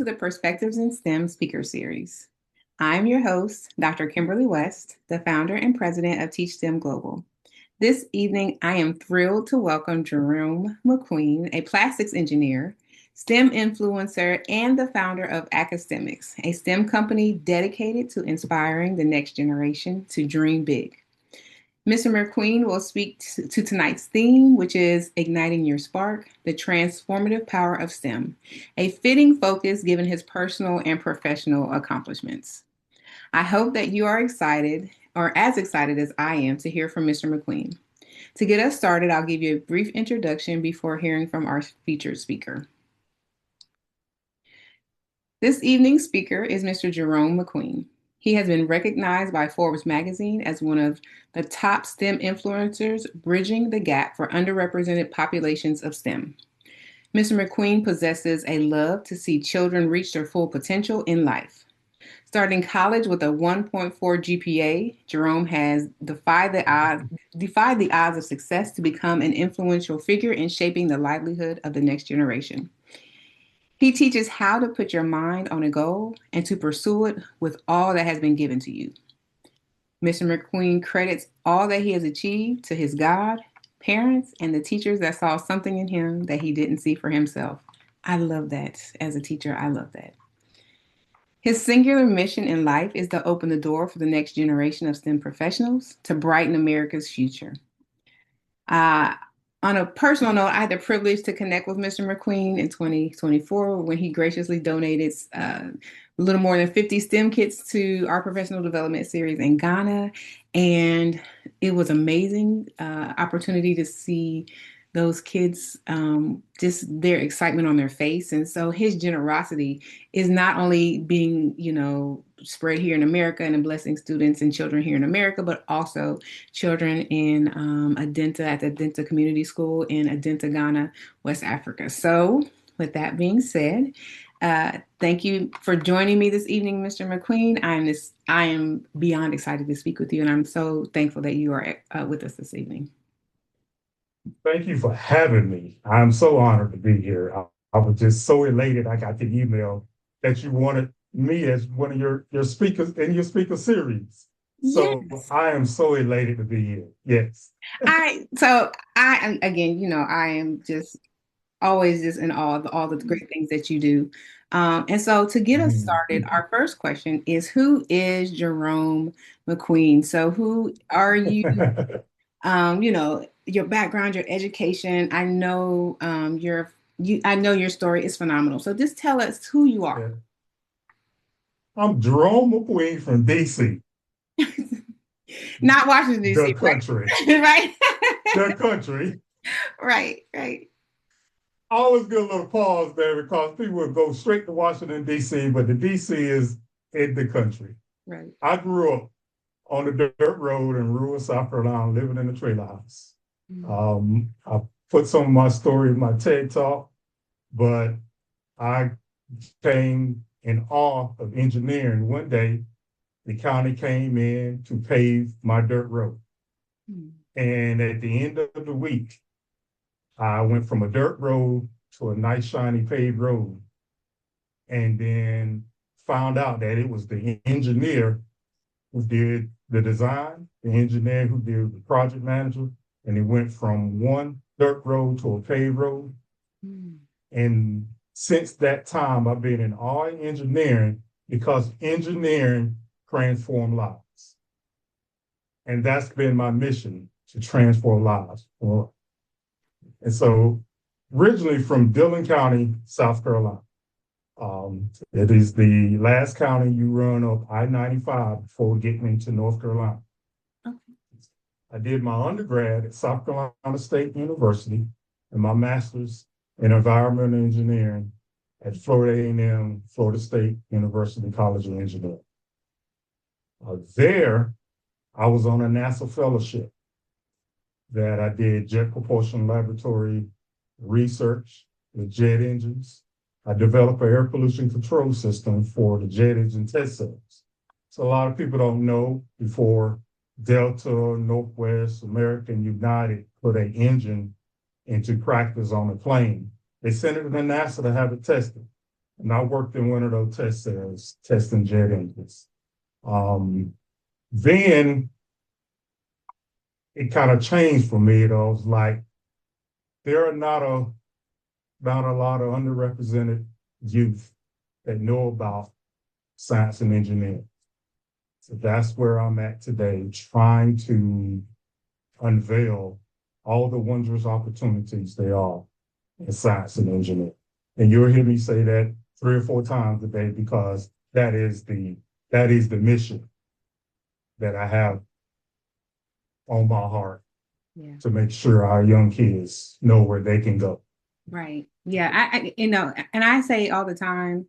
the Perspectives in STEM speaker series. I'm your host, Dr. Kimberly West, the founder and president of Teach STEM Global. This evening, I am thrilled to welcome Jerome McQueen, a plastics engineer, STEM influencer, and the founder of Academics, a STEM company dedicated to inspiring the next generation to dream big. Mr. McQueen will speak to tonight's theme, which is Igniting Your Spark, the Transformative Power of STEM, a fitting focus given his personal and professional accomplishments. I hope that you are excited, or as excited as I am, to hear from Mr. McQueen. To get us started, I'll give you a brief introduction before hearing from our featured speaker. This evening's speaker is Mr. Jerome McQueen. He has been recognized by Forbes magazine as one of the top STEM influencers bridging the gap for underrepresented populations of STEM. Mr. McQueen possesses a love to see children reach their full potential in life. Starting college with a 1.4 GPA, Jerome has defied the odds of success to become an influential figure in shaping the livelihood of the next generation. He teaches how to put your mind on a goal and to pursue it with all that has been given to you. Mr. McQueen credits all that he has achieved to his God, parents, and the teachers that saw something in him that he didn't see for himself. I love that. As a teacher, I love that. His singular mission in life is to open the door for the next generation of STEM professionals to brighten America's future. On a personal note, I had the privilege to connect with Mr. McQueen in 2024 when he graciously donated a little more than 50 STEM kits to our professional development series in Ghana. And it was amazing opportunity to see those kids, just their excitement on their face. And so his generosity is not only being, spread here in America and blessing students and children here in America, but also children in Adenta at the Adenta Community School in Adenta, Ghana, West Africa. So with that being said, thank you for joining me this evening, Mr. McQueen. I am beyond excited to speak with you, and I'm so thankful that you are with us this evening. Thank you for having me. I'm so honored to be here. I was just so elated. I got the email that you wanted me as one of your speakers in your speaker series. So Yes. I am so elated to be here. Yes. I am again, I am just always just in awe of all the great things that you do. And so to get us started, our first question is, who is Jerome McQueen? So who are you? Your background, your education. I know I know your story is phenomenal. So just tell us who you are. Yeah. I'm Jerome McQueen from DC. Not Washington, The D.C., country. right? The country. Right, right. I always get a little pause there because people would go straight to Washington, D.C., but the D.C. is in the country. Right. I grew up on the dirt road in rural South Carolina, living in a trailer house. I put some of my story in my TED Talk, but I came in awe of engineering. One day, the county came in to pave my dirt road. And at the end of the week, I went from a dirt road to a nice, shiny paved road, and then found out that it was the engineer who did the design, the engineer who did the project manager, and it went from one dirt road to a paved road. And since that time, I've been in all engineering because engineering transforms lives. And that's been my mission, to transform lives. And so originally from Dillon County, South Carolina. It is the last county you run up I-95 before getting into North Carolina. Okay. I did my undergrad at South Carolina State University and my master's in environmental engineering at Florida A&M, Florida State University College of Engineering. There, I was on a NASA fellowship that I did jet propulsion laboratory research with jet engines. I developed an air pollution control system for the jet engine test cells. So a lot of people don't know, before Delta, Northwest, American, United put an engine into practice on a plane, they sent it to NASA to have it tested. and I worked in one of those test cells, testing jet engines. Then it kind of changed for me. It was like, there are not a lot of underrepresented youth that know about science and engineering. So that's where I'm at today, trying to unveil all the wondrous opportunities there are in science and engineering. And you'll hear me say that 3 or 4 times a day, because that is the mission that I have on my heart, to make sure our young kids know where they can go. Right. Yeah. And I say all the time,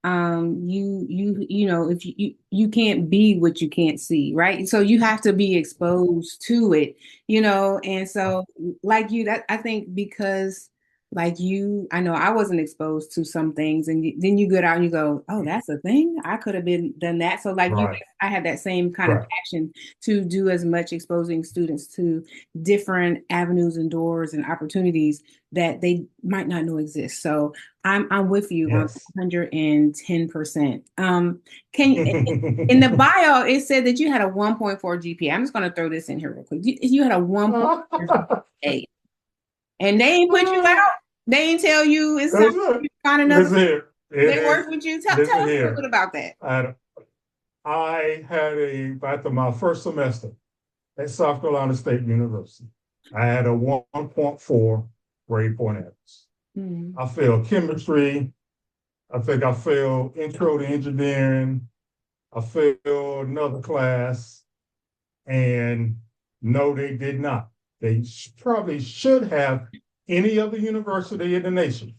if you can't be what you can't see, right? So you have to be exposed to it, and so like you, that I think, because like you, I know I wasn't exposed to some things, and then you get out and you go, oh, that's a thing, I could have been done that. So like you, Right. I have that same kind of passion to do as much exposing students to different avenues and doors and opportunities that they might not know exist. So I'm with you on 110%. Can you, in the bio, it said that you had a 1.4 GPA. I'm just going to throw this in here real quick. You had a 1.4 GPA, and they ain't put you out. They ain't tell you it's time to find another. They work with you. Tell us a little bit about that. I had after my first semester at South Carolina State University, I had a 1.4 grade point average. I failed chemistry. I think I failed intro to engineering. I failed another class. And no, they did not. They probably should have. Any other university in the nation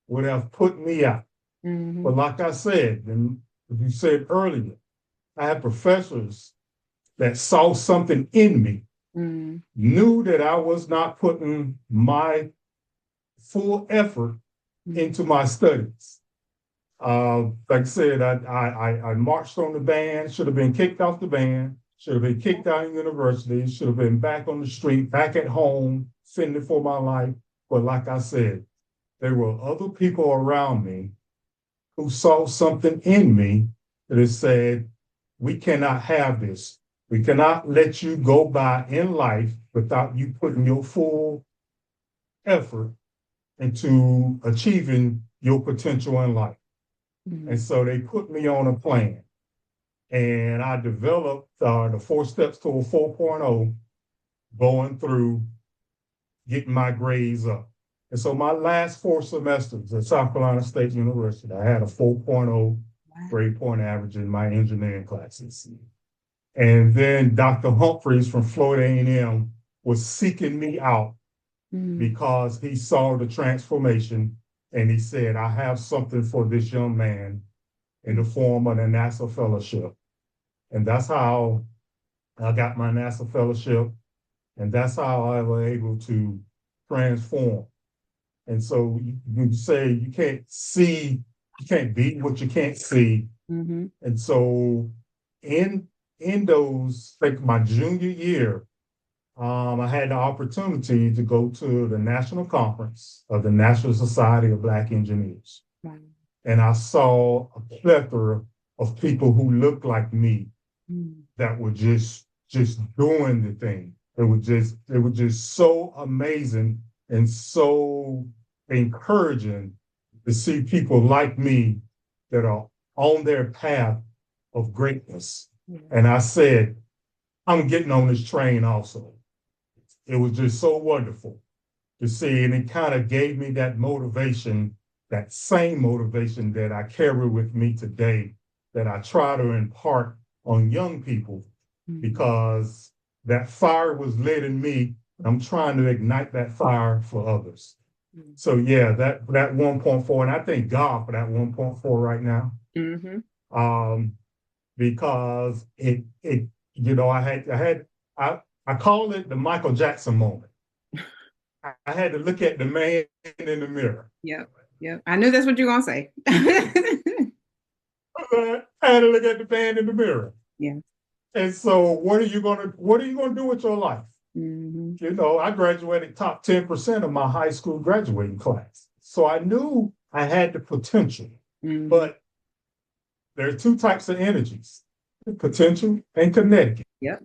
would have put me out. But like I said, and you said earlier, I had professors that saw something in me, knew that I was not putting my full effort into my studies. Like I said, I marched on the band, should have been kicked off the band, should have been kicked out of university, should have been back on the street, back at home, fending for my life. But like I said, there were other people around me who saw something in me that has said, we cannot have this. We cannot let you go by in life without you putting your full effort into achieving your potential in life. And so they put me on a plan. And I developed the 4 steps to a 4.0, going through getting my grades up. And so my last 4 semesters at South Carolina State University, I had a 4.0 grade point average in my engineering classes. And then Dr. Humphreys from Florida A&M was seeking me out because he saw the transformation, and he said, I have something for this young man in the form of a NASA fellowship. And that's how I got my NASA fellowship. And that's how I was able to transform. And so you say you can't be what you can't see. And so in those, like my junior year, I had the opportunity to go to the national conference of the National Society of Black Engineers. And I saw a plethora of people who looked like me that were just doing the thing. It was just so amazing and so encouraging to see people like me that are on their path of greatness. And I said, I'm getting on this train also. It was just so wonderful to see, and it kind of gave me that motivation, that same motivation that I carry with me today, that I try to impart on young people, because that fire was lit in me. I'm trying to ignite that fire for others. So yeah, that 1.4, and I thank God for that 1.4 right now. Because I call it the Michael Jackson moment. I had to look at the man in the mirror. Yep. I knew that's what you were gonna say. I had to look at the man in the mirror. Yeah. And so what are you gonna do with your life? I graduated top 10% of my high school graduating class. So I knew I had the potential. Mm-hmm. But there are two types of energies, potential and kinetic. Yep.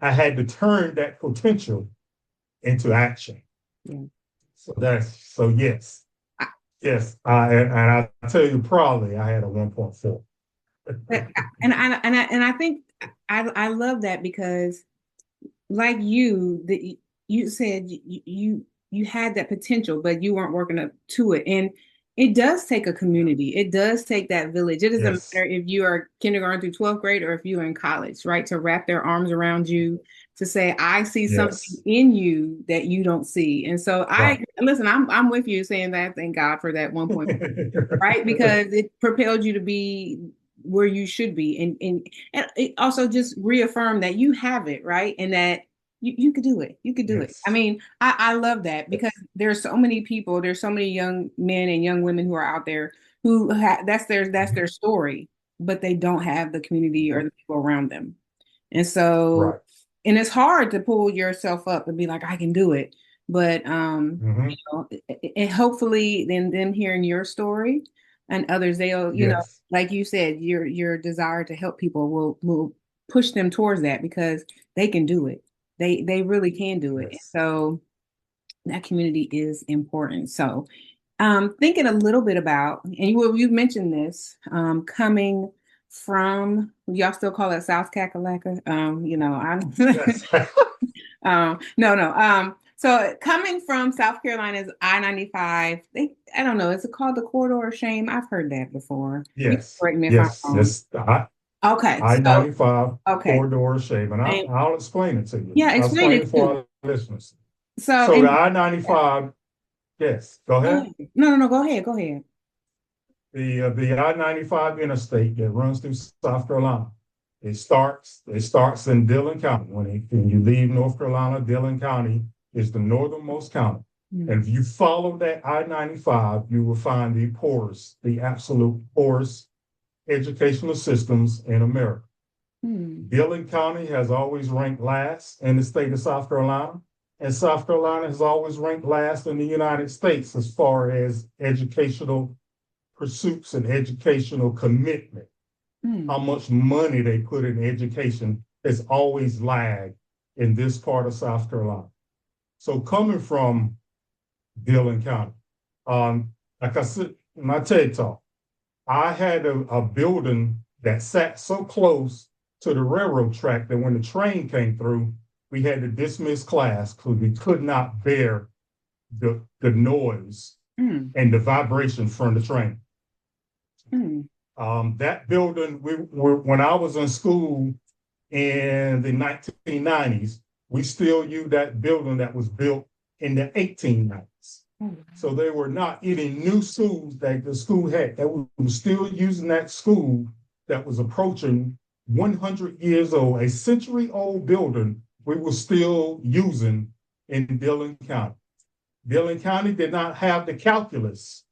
I had to turn that potential into action. Yeah. So yes, I, yes. And I tell you proudly, I had a 1.4. and I think I love that because like you said you had that potential, but you weren't working up to it. And it does take a community. It does take that village. It doesn't Yes, matter if you are kindergarten through 12th grade or if you're in college, right? To wrap their arms around you, to say, I see something yes, in you that you don't see. And so I right. listen, I'm with you saying that. Thank God for that 1 point, right? Because it propelled you to be where you should be. And it also just reaffirmed that you have it, right? And that you could do it. You could do it. I Yes, mean, I love that because yes, there's so many people, there's so many young men and young women who are out there who that's mhm, their story, but they don't have the community or yep, the people around them. And so, right. and it's hard to pull yourself up and be like, I can do it. But Hmm. and hopefully then them hearing your story and others, they'll, Yes, like you said, your desire to help people will push them towards that because they can do it. They really can do it. yes. So that community is important. So thinking a little bit about, and you've mentioned this, coming from, y'all still call it South Kakalaka. I Yes. no, no. So coming from South Carolina's I-95, I don't know, is it called the corridor of shame? I've heard that before. You can Yes, correct me if I'm yes, wrong. yes. Okay, so I-95 okay, corridor shape, and and I'll explain it to you. yeah, I'll explain explain it it for too. our listeners. So So the and yeah, I-95, yes, go go ahead. ahead. No, no, no, go ahead, go ahead. The I-95 interstate that runs through South Carolina. It starts in Dillon County. When you leave North Carolina, Dillon County is the northernmost county. And if Mm, you follow that I-95, you will find the absolute poorest educational systems in America. mm, Dillon County has always ranked last in the state of South Carolina, and South Carolina has always ranked last in the United States as far as educational pursuits and educational commitment. How mm, much money they put in education has always lagged in this part of South Carolina. So coming from Dillon County, like I said in my TED talk, I had a building that sat so close to the railroad track that when the train came through, we had to dismiss class because we could not bear the noise mm, and the vibration from the train. mm. That building, when I was in school in the 1990s, we still use that building that was built in the 1890s. Oh, So they were not any new schools that the school had. That we were still using that school that was approaching 100 years old, a century-old building we were still using in Dillon County. Dillon County did not have the calculus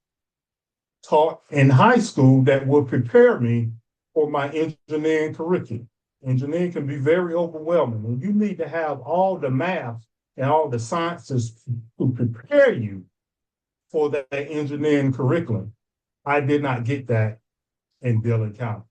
taught in high school that would prepare me for my engineering curriculum. Engineering can be very overwhelming, and you need to have all the math and all the sciences to prepare you for that engineering curriculum. I did not get that in Dillon County.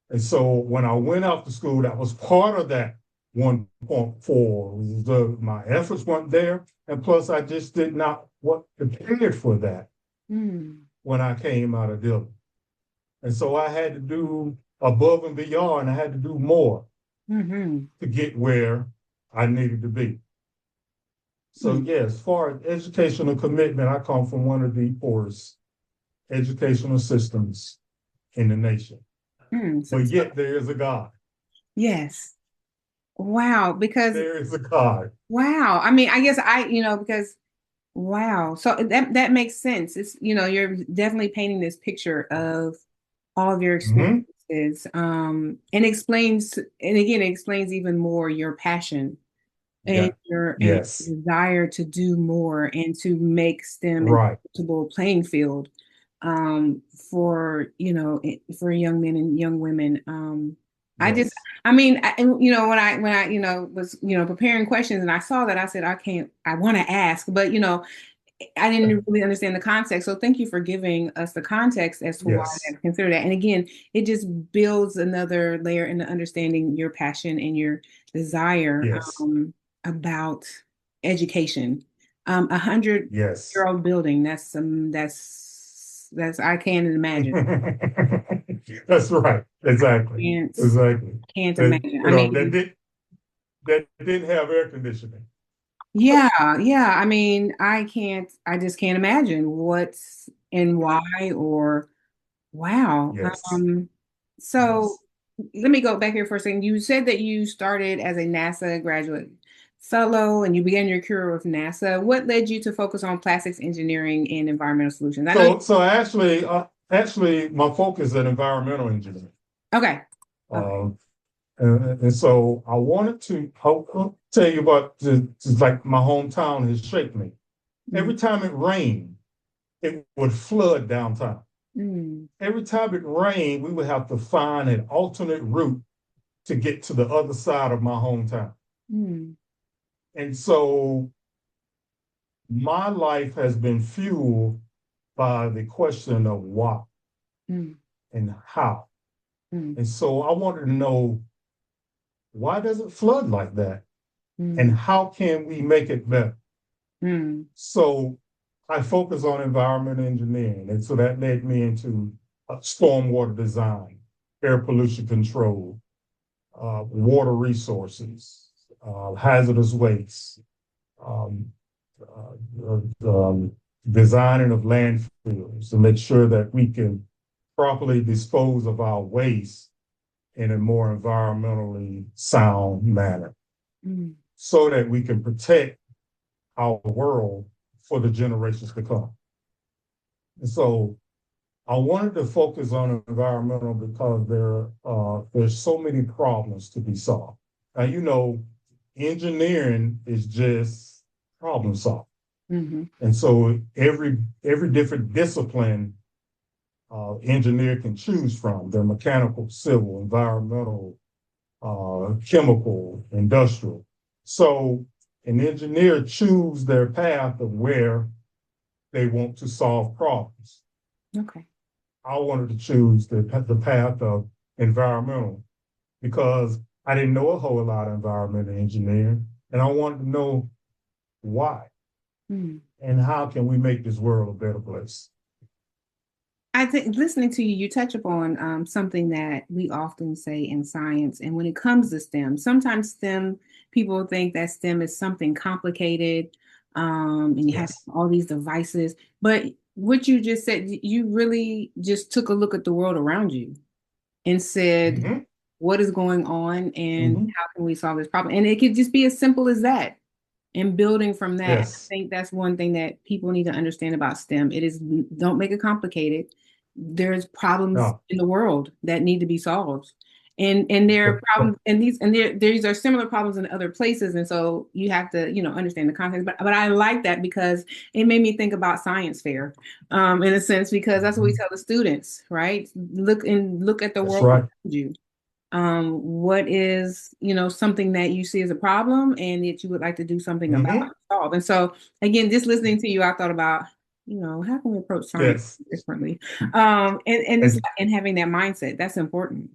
And so when I went off to school, that was part of that 1.4. My efforts weren't there. And plus, I just did not want prepared for that mm, when I came out of Dillon. And so I had to do above and beyond. I had to do more mm-hmm, to get where I needed to be. So, mm, yeah, as far as educational commitment, I come from one of the poorest educational systems in the nation. mm. But yet there is a God. Yes. Wow. Because There is a God. wow. I mean, I guess because wow. So that makes sense. It's, you're definitely painting this picture of all of your Mm-hmm. experiences. And explains, and again, it explains even more your passion and Yeah. your Yes. desire to do more and to make STEM an Right. equitable playing field for for young men and young women. I just, Yes. I mean, when I was preparing questions and I saw that, I said I want to ask, but I didn't really understand the context. So thank you for giving us the context as to why Yes, I consider that. And again, it just builds another layer into understanding your passion and your desire yes, about education. 100 year yes. old building. That's I can't imagine. That's right. Exactly. Can't Exactly. can't That, imagine. I you know, mean, that didn't have air conditioning. yeah, yeah. I mean, I just can't imagine what's and why or wow. Yes. So Yes. let me go back here for a second. You said that you started as a NASA graduate fellow and you began your career with NASA. What led you to focus on plastics engineering and environmental solutions? I know you, So actually, my focus is in environmental engineering. okay. Okay. Um, and so I wanted to I'll tell you about just like my hometown has shaped me. Mm, Every time it rained, it would flood downtown. mm, Every time it rained, we would have to find an alternate route to get to the other side of my hometown. mm, And so my life has been fueled by the question of why mm, and how. mm, And so I wanted to know, why does it flood like that? And mm, how can we make it better? mm, So I focus on environmental engineering. And so that led me into stormwater design, air pollution control, water resources, hazardous waste, um, designing of landfills to make sure that we can properly dispose of our waste in a more environmentally sound manner mm. so that we can protect our world for the generations to come. And so I wanted to focus on environmental because there's so many problems to be solved. Now, engineering is just problem solving. Mhm. And so every different discipline engineer can choose from. They're mechanical, civil, environmental, chemical, industrial. So an engineer choose their path of where they want to solve problems. Okay. I wanted to choose the path of environmental because I didn't know a whole lot of environmental engineering, and I wanted to know why Mm. and how can we make this world a better place. I think listening to you, you touch upon something that we often say in science. And when it comes to STEM, sometimes STEM, people think that STEM is something complicated and you have Yes. all these devices. But what you just said, you really just took a look at the world around you and said, Mm-hmm. what is going on and Mm-hmm. how can we solve this problem? And it could just be as simple as that. And building from that, I Yes. think that's one thing that people need to understand about STEM. It is don't make it complicated. There's problems No. in the world that need to be solved. And there are But, but problems and these are similar problems in other places. And so you have to, understand the context. But I like that because it made me think about science fair, in a sense, because that's what we tell the students, right? Look at the that's world right. around you. What is something that you see as a problem and that you would like to do something about Mm-hmm. solve. And so again, just listening to you, I thought about how can we approach science Yes. differently, and And and having that mindset, that's important.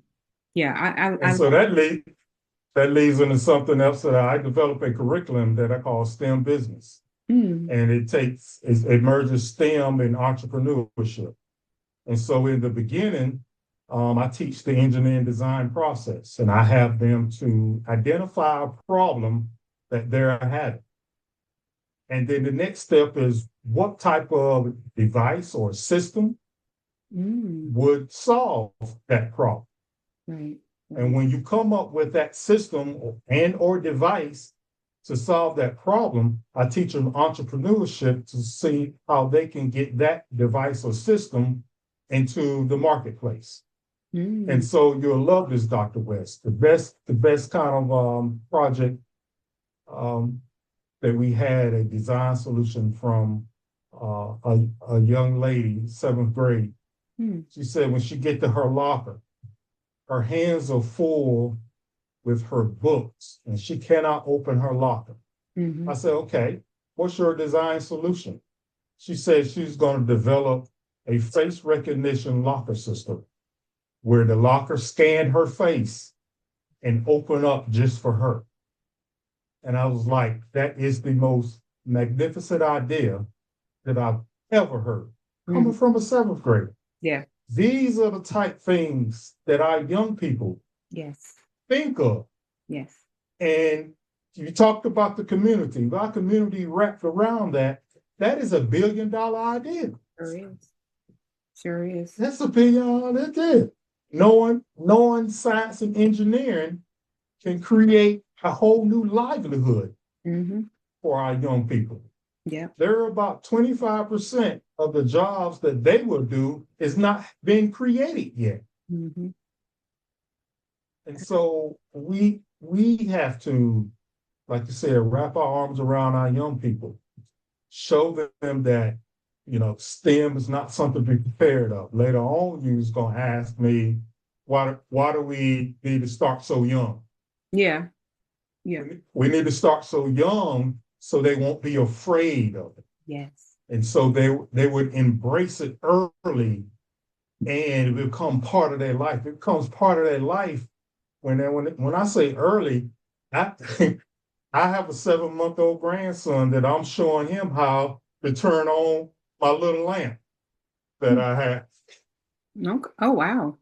Yeah, and so that leads into something else that I developed a curriculum that I call STEM business. mm, And it merges STEM and entrepreneurship. And so in the beginning, I teach the engineering design process, and I have them to identify a problem that they're having. And then the next step is what type of device or system mm, would solve that problem. right, And right, when you come up with that system or device to solve that problem, I teach them entrepreneurship to see how they can get that device or system into the marketplace. And mm, so you'll love this, Dr. West. The best kind of project um, that we had a design solution from a young lady, seventh grade. mm, She said when she get to her locker, her hands are full with her books and she cannot open her locker. I mm-hmm, said, okay, what's your design solution? she said she's going to develop a face recognition locker system where the locker scanned her face and open up just for her. And I was like, that is the most magnificent idea that I've ever heard, coming Mm. from a seventh grader. Yeah. These are the type things that our young people Yes. think of. Yes. And you talked about the community. If our community wrapped around that, that is $1 billion idea. Sure is. Sure is. That's $1 billion idea. Knowing science and engineering can create a whole new livelihood for our young people. Yeah. There are about 25% of the jobs that they will do is not being created yet. Mm-hmm. And so we have to, like you said, wrap our arms around our young people, show them that, STEM is not something to be prepared of. Later on, you're going to ask me, why do we need to start so young? Yeah. Yeah. We need to start so young so they won't be afraid of it. Yes. And so they would embrace it early and it become part of their life. It becomes part of their life when I say early, I I have a 7-month-old grandson that I'm showing him how to turn on my little lamp that I have. Okay. Oh, wow.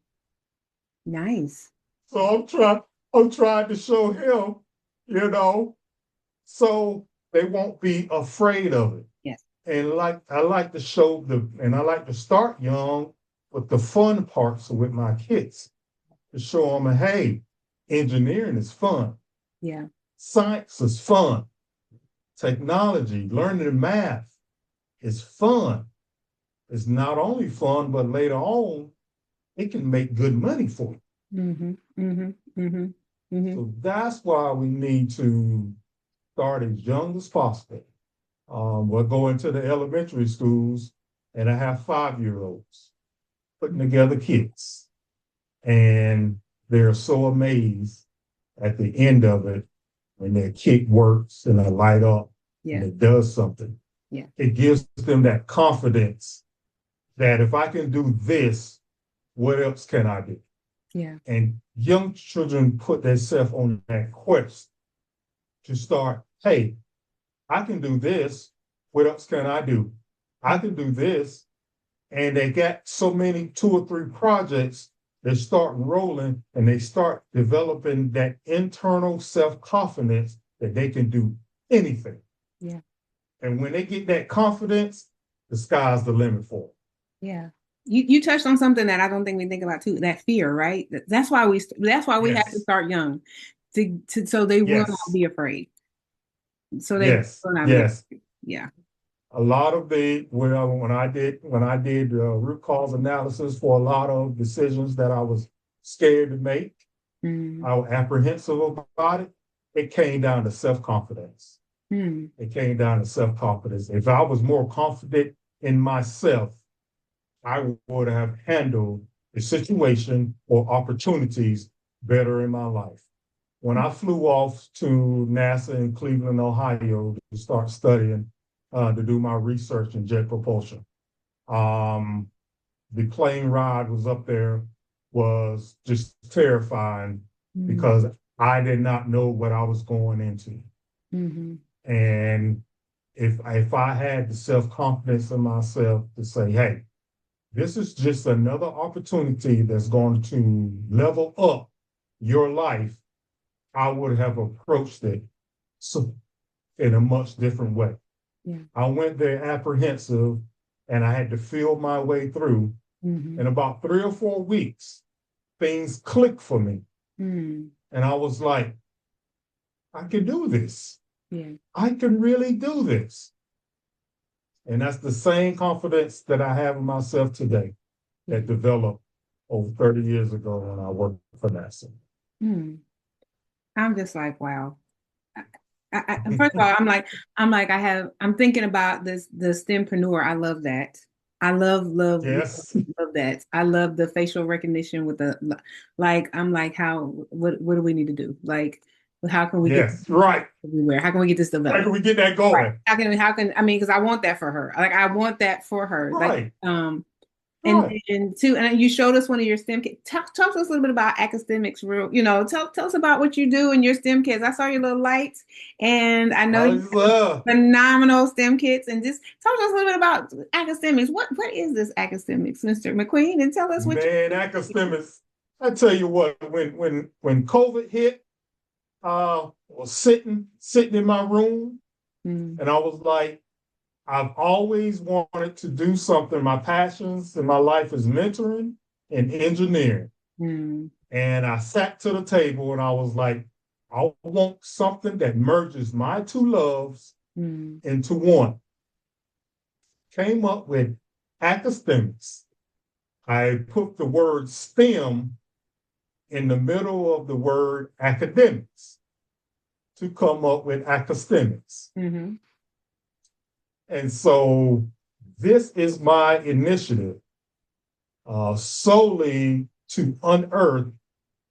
Nice. So I'm trying to show him, so they won't be afraid of it. Yes. And I like to I like to start young with the fun parts with my kids to show them, hey, engineering is fun. Yeah. Science is fun. Technology, learning math is fun. It's not only fun, but later on, it can make good money for you. Mm-hmm. Mm-hmm. Mm-hmm. Mm-hmm. So that's why we need to start as young as possible. We'll go into the elementary schools, and I have 5-year-olds putting together kits, and they're so amazed at the end of it when their kit works and they light up and it does something. Yeah. It gives them that confidence that if I can do this, what else can I do? Yeah. And young children put themselves on that quest to start, hey, I can do this. What else can I do? I can do this. And they got so many 2 or 3 projects that start rolling and they start developing that internal self-confidence that they can do anything. Yeah. And when they get that confidence, the sky's the limit for them. Yeah. You touched on something that I don't think we think about too, that fear, right? That's why we have to start young so they will not be afraid. So they will not be afraid. Yeah. A lot of when I did root cause analysis for a lot of decisions that I was scared to make, I was apprehensive about it. It came down to self-confidence. It came down to self-confidence. If I was more confident in myself, I would have handled the situation or opportunities better in my life. When I flew off to NASA in Cleveland, Ohio to start studying, to do my research in jet propulsion, the plane ride was up there was just terrifying because I did not know what I was going into. And if I had the self-confidence in myself to say, hey, this is just another opportunity that's going to level up your life, I would have approached it in a much different way. Yeah. I went there apprehensive and I had to feel my way through. In about 3 or 4 weeks, things clicked for me. And I was like, I can do this. Yeah. I can really do this. And that's the same confidence that I have in myself today that developed over 30 years ago when I worked for NASA. I'm just like, wow. First of all, I'm thinking about the STEMpreneur. I love that. I love that. I love the facial recognition with the, like, I'm like, what do we need to do? Like, How can we get Yes, right. everywhere? How can we get this How developed? can we get that Right. going? I mean, because I want that for her. Like I want that for her. Like, Right, and right. too, and you showed us one of your STEM kits. Talk to us a little bit about academics, real, tell us about what you do in your STEM kits. I saw your little lights, and I know you Love. have phenomenal STEM kits. And just talk to us a little bit about academics. What is this academics, Mr. McQueen? And tell us what you Man, academics. I tell you what, when COVID hit, was sitting in my room, mm, and I was like, I've always wanted to do something. My passions in my life is mentoring and engineering. mm, And I sat to the table and I was like, I want something that merges my two loves mm, into one. Came up with academics. I put the word STEM in the middle of the word academics to come up with academics. mm-hmm. And so this is my initiative solely to unearth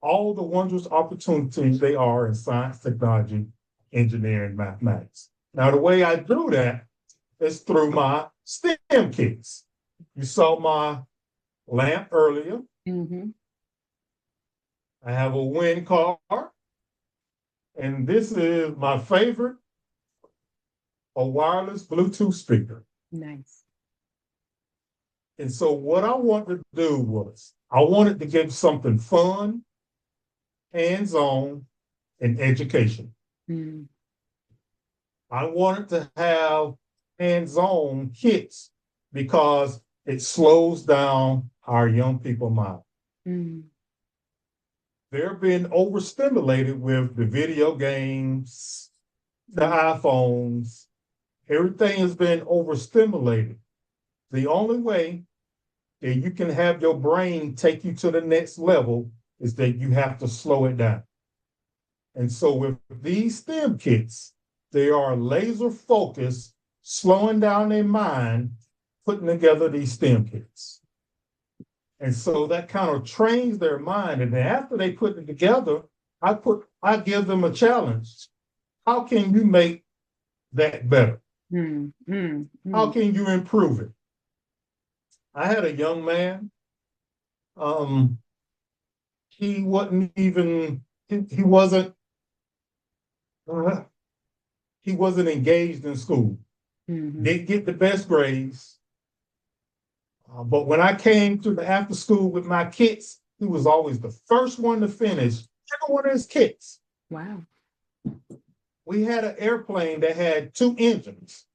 all the wondrous opportunities they are in science, technology, engineering, mathematics. Now, the way I do that is through my STEM kits. You saw my lamp earlier. Mm-hmm. I have a wind car, and this is my favorite, a wireless Bluetooth speaker. Nice. And so what I wanted to do was I wanted to give something fun, hands-on, and education. Mm, I wanted to have hands-on kits because it slows down our young people mind. mm, They're being overstimulated with the video games, the iPhones. Everything has been overstimulated. The only way that you can have your brain take you to the next level is that you have to slow it down. And so with these STEM kits, they are laser focused, slowing down their mind, putting together these STEM kits. And so that kind of trains their mind. And then after they put it together, I give them a challenge. How can you make that better? mm, mm, How mm. can you improve it? I had a young man. Um, he wasn't even he wasn't uh, he wasn't engaged in school. Mm-hmm. Didn't get the best grades. But when I came to the after school with my kits, he was always the first one to finish every one of his kits. Wow. We had an airplane that had two engines.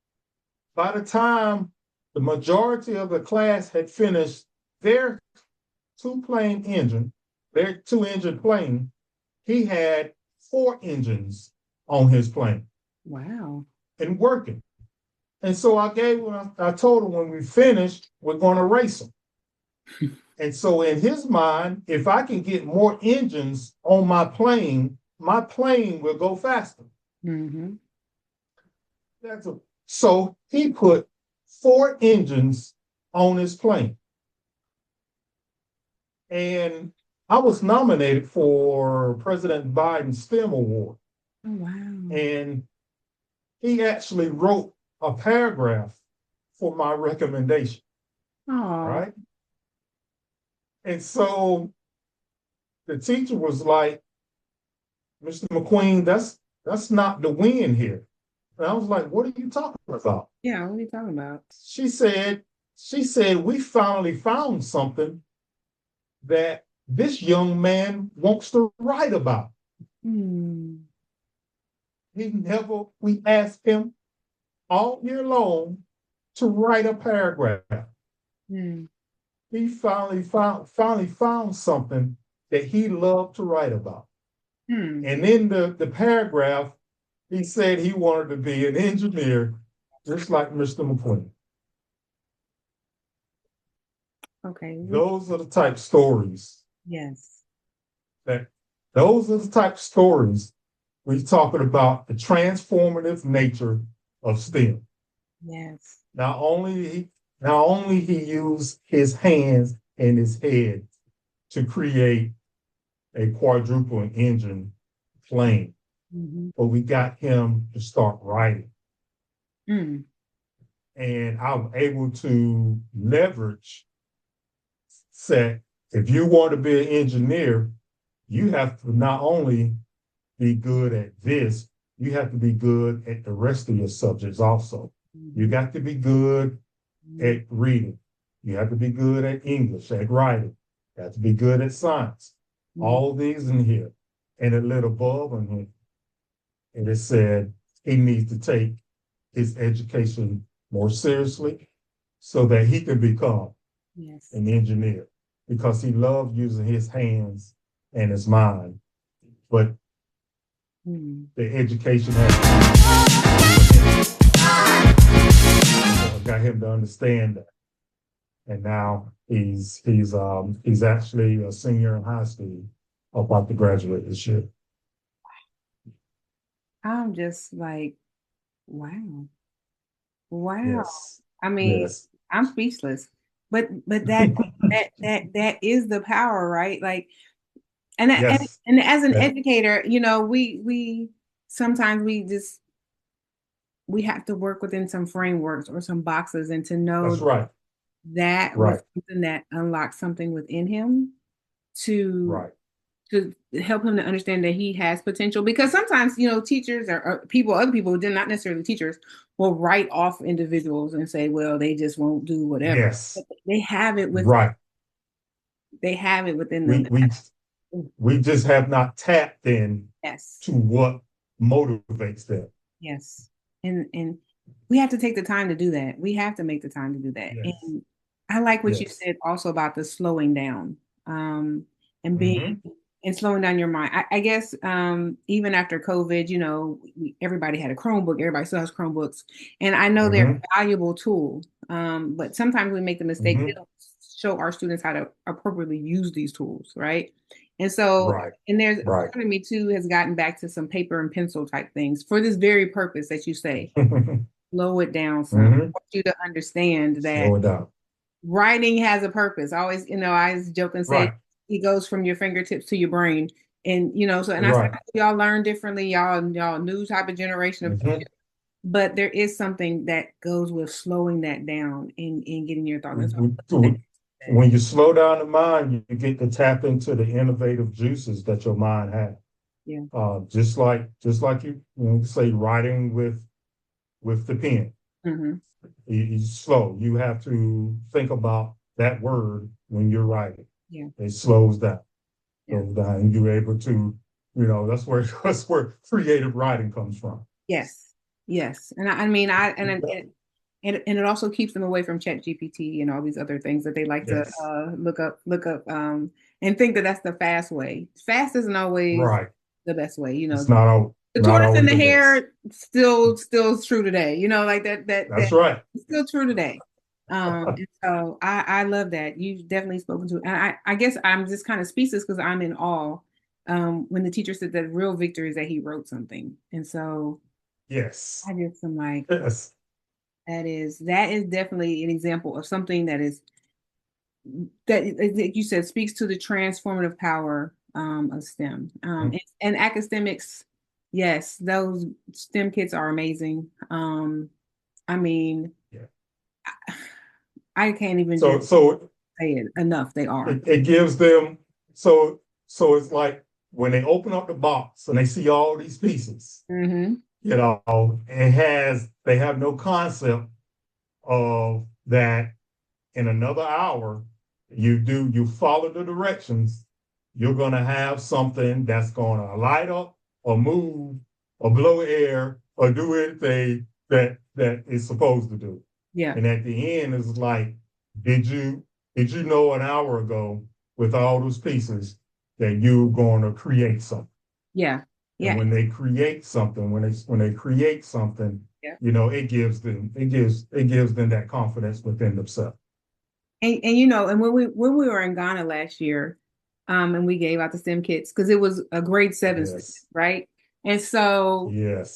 By the time the majority of the class had finished their their two-engine plane, he had four engines on his plane Wow. and working. And so I told him when we finished, we're going to race them. And so in his mind, if I can get more engines on my plane will go faster. Mm-hmm. So he put four engines on his plane. And I was nominated for President Biden's STEM Award. Oh, wow. And he actually wrote a paragraph for my recommendation. Oh. Right. And so the teacher was like, Mr. McQueen, that's not the win here. And I was like, what are you talking about? Yeah, what are you talking about? She said, we finally found something that this young man wants to write about. Hmm. We asked him all year long to write a paragraph. Hmm. He finally found something that he loved to write about. Hmm. And in the paragraph, he said he wanted to be an engineer, just like Mr. McQueen. Okay. Those are the type of stories Yes. that those are the type of stories we're talking about the transformative nature of STEM. Yes. Not only he used his hands and his head to create a quadruple engine plane, but we got him to start writing. Mm. And I was able to leverage, say, if you want to be an engineer, you have to not only be good at this, you have to be good at the rest of your subjects also. You got to be good at reading. You have to be good at English, at writing. You have to be good at science. All these in here. And it lit a bulb in him. And it said he needs to take his education more seriously so that he can become an engineer because he loved using his hands and his mind. But the education got him to understand that. And now he's actually a senior in high school, about to graduate this year. I'm just like, wow. Wow. Yes. I mean, Yes. I'm speechless. But that is the power, right? Like, Yes. and as an educator, you know, we sometimes we have to work within some frameworks or some boxes, and to know That's right. that was something that unlocked something within him to help him to understand that he has potential. Because sometimes, you know, teachers or people, other people, not necessarily teachers, will write off individuals and say, well, they just won't do whatever. Yes. But they have it with they have it within them. We just have not tapped in to what motivates them. Yes. And we have to take the time to do that. We have to make the time to do that. Yes. And I like what you said also about the slowing down, and being and slowing down your mind. I guess even after COVID, you know, everybody had a Chromebook. Everybody still has Chromebooks, and I know they're a valuable tool. But sometimes we make the mistake we don't show our students how to appropriately use these tools, right? And so, and there's part of me too has gotten back to some paper and pencil type things for this very purpose that you say. Slow it down, son. I want you to understand that writing has a purpose. I always, you know, I always joke and say it goes from your fingertips to your brain. And, you know, so, and I said, y'all learn differently. Y'all new type of generation of teachers. But there is something that goes with slowing that down and getting your thoughts. When you slow down the mind, you get to tap into the innovative juices that your mind has. Yeah. Just like you say, writing with the pen. You slow. You have to think about that word when you're writing. Yeah. It slows down. Slows down, and you're able to, you know, that's where creative writing comes from. Yes. Yes. And I mean, and it also keeps them away from ChatGPT and all these other things that they like to look up and think that that's the fast way. Fast isn't always the best way, you know. It's not the tortoise and the hare still true today, you know, like that's right. It's still true today. And so I love that. You've definitely spoken to, and I guess I'm just kind of speechless because I'm in awe when the teacher said that real victory is that he wrote something. And so I just am like, that is definitely an example of something that you said speaks to the transformative power of STEM. And academics, yes, those STEM kits are amazing. I mean, I can't even so say it enough. They are. It gives them so it's like when they open up the box and they see all these pieces, you know, they have no concept of that in another hour, you follow the directions, you're going to have something that's going to light up or move or blow air or do anything that it's supposed to do. Yeah. And at the end, it's like, did you know an hour ago with all those pieces that you're going to create something? Yeah. Yeah. And when they create something, you know, it gives them that confidence within themselves. And you know, and when we were in Ghana last year, and we gave out the STEM kits because it was a grade 7 STEM, right? And so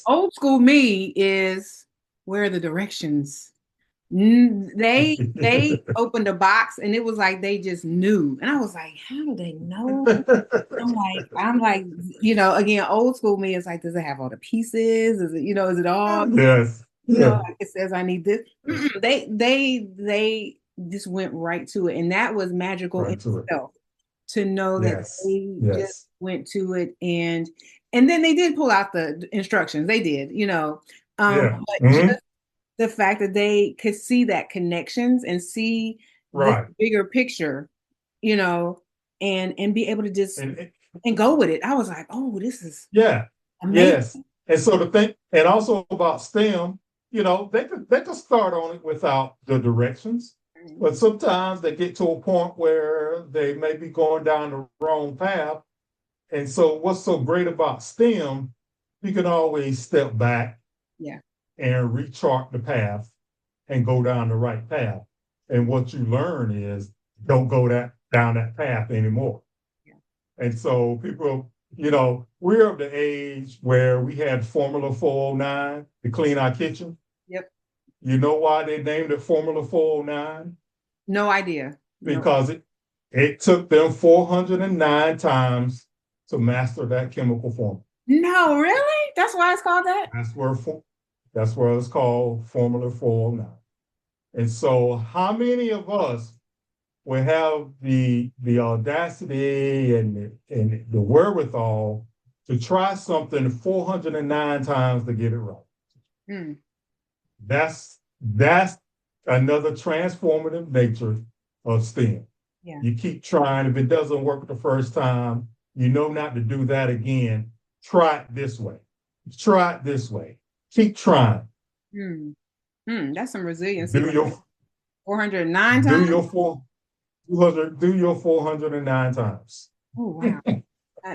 old school me is, where are the directions? They opened a box and it was like they just knew. And I was like, how do they know? I'm like, again, old school me is like, does it have all the pieces? Is it all, Yes. Yeah. like it says I need this. They just went right to it. And that was magical in Right to it. itself to know that Yes. they just Yes. went to it and then they did pull out the instructions. They did. Yeah. But Mhm. just the fact that they could see that connections and see the Right. bigger picture, you know, and be able to just And and go with it. I was like, oh, this is yeah. amazing. Yes. And so the thing, and also about STEM, they could start on it without the directions, but sometimes they get to a point where they may be going down the wrong path. And so what's so great about STEM, you can always step back Yeah. and rechart the path and go down the right path. And what you learn is don't go down that path anymore. Yeah. And so people, we're of the age where we had Formula 409 to clean our kitchen. Yep. You know why they named it Formula 409? No idea. No. Because it took them 409 times to master that chemical formula. No, really? That's why it's called that? That's where that's where it's called Formula 409. And so how many of us will have the audacity and the wherewithal to try something 409 times to get it right? Mm. That's another transformative nature of STEM. Yeah. You keep trying. If it doesn't work the first time, you know not to do that again. Try it this way. Try it this way. Keep trying. That's some resiliency. Do your 409 do times? your 400 do your 409 times. Oh wow.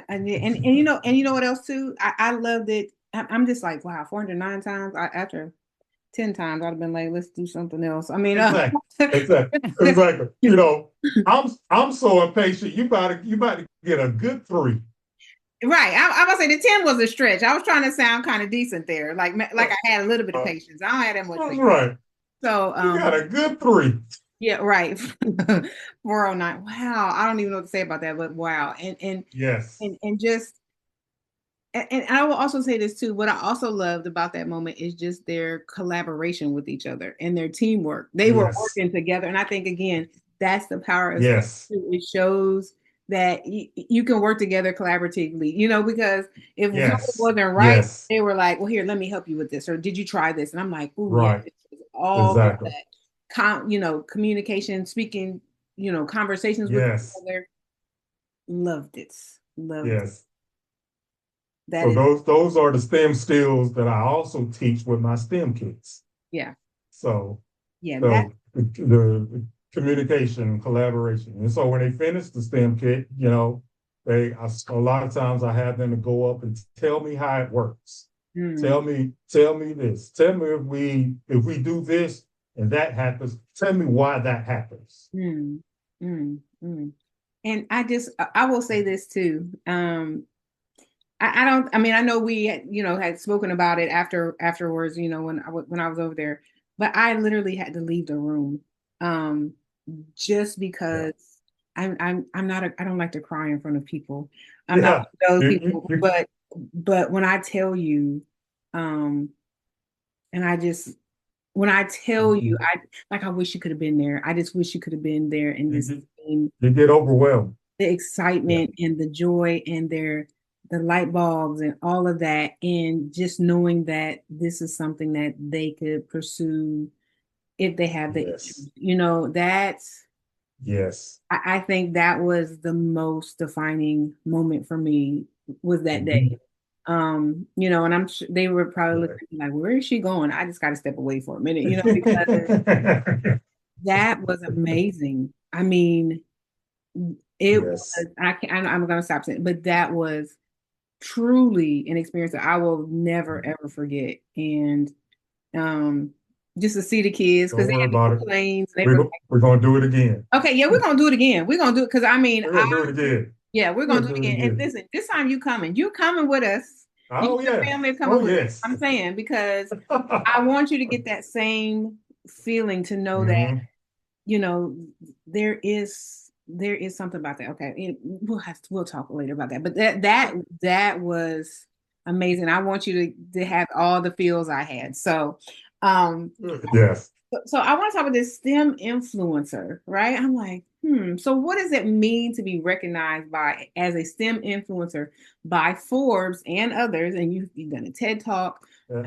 And you know what else too? I loved it. I'm just like, wow, 409 times. After 10 times, I'd have been like, let's do something else. I mean, Exactly. I'm so impatient. You about to get a good 3. Right. I was say the 10 was a stretch. I was trying to sound kind of decent there. Like I had a little bit of patience. I don't have that much patience. Right. So you got a good 3. Yeah, right. 409. Wow. I don't even know what to say about that, but wow. And yes. And just and I will also say this too. What I also loved about that moment is just their collaboration with each other and their teamwork. They were working together. And I think again, that's the power of yes. It shows that you can work together collaboratively, because if something wasn't right, they were like, well, here, let me help you with this. Or did you try this? And I'm like, oh, right. Yeah, all of that. Communication, speaking, conversations with each other. Loved it. Loved it. Those are the STEM skills that I also teach with my STEM kids. Yeah. So yeah, the communication, collaboration. And so when they finish the STEM kit, a lot of times I have them to go up and tell me how it works. Tell me this. Tell me if we do this and that happens, tell me why that happens. And I will say this too. I know we had spoken about it afterwards, when I was over there, but I literally had to leave the room just because I don't like to cry in front of people. I'm not those people, but when I tell you, and when I tell you, I wish you could have been there. I just wish you could have been there and just you get overwhelmed. The excitement and the joy and the light bulbs and all of that, and just knowing that this is something that they could pursue if they have the interest. That's I think that was the most defining moment for me, was that day. And I'm sure they were probably looking like, where is she going? I just got to step away for a minute, because that was amazing. I mean, it was, I'm going to stop saying, but that was truly an experience that I will never ever forget. And just to see the kids, because they had the planes. We're going to do it again. Okay, yeah, we're going to do it again. We're going to do it because we're going to do it again. Yeah, we're going to do it again. And listen, this time you're coming with us. Oh, Family coming with us. I'm saying, because I want you to get that same feeling to know that, Mm-hmm. you know, there is something about that. Okay, and we'll talk later about that. But that was amazing. I want you to have all the feels I had. So, um, Yes. so I want to talk about this STEM influencer, right? I'm like, so what does it mean to be recognized by as a STEM influencer by Forbes and others? And you've done a TED Talk. Yeah.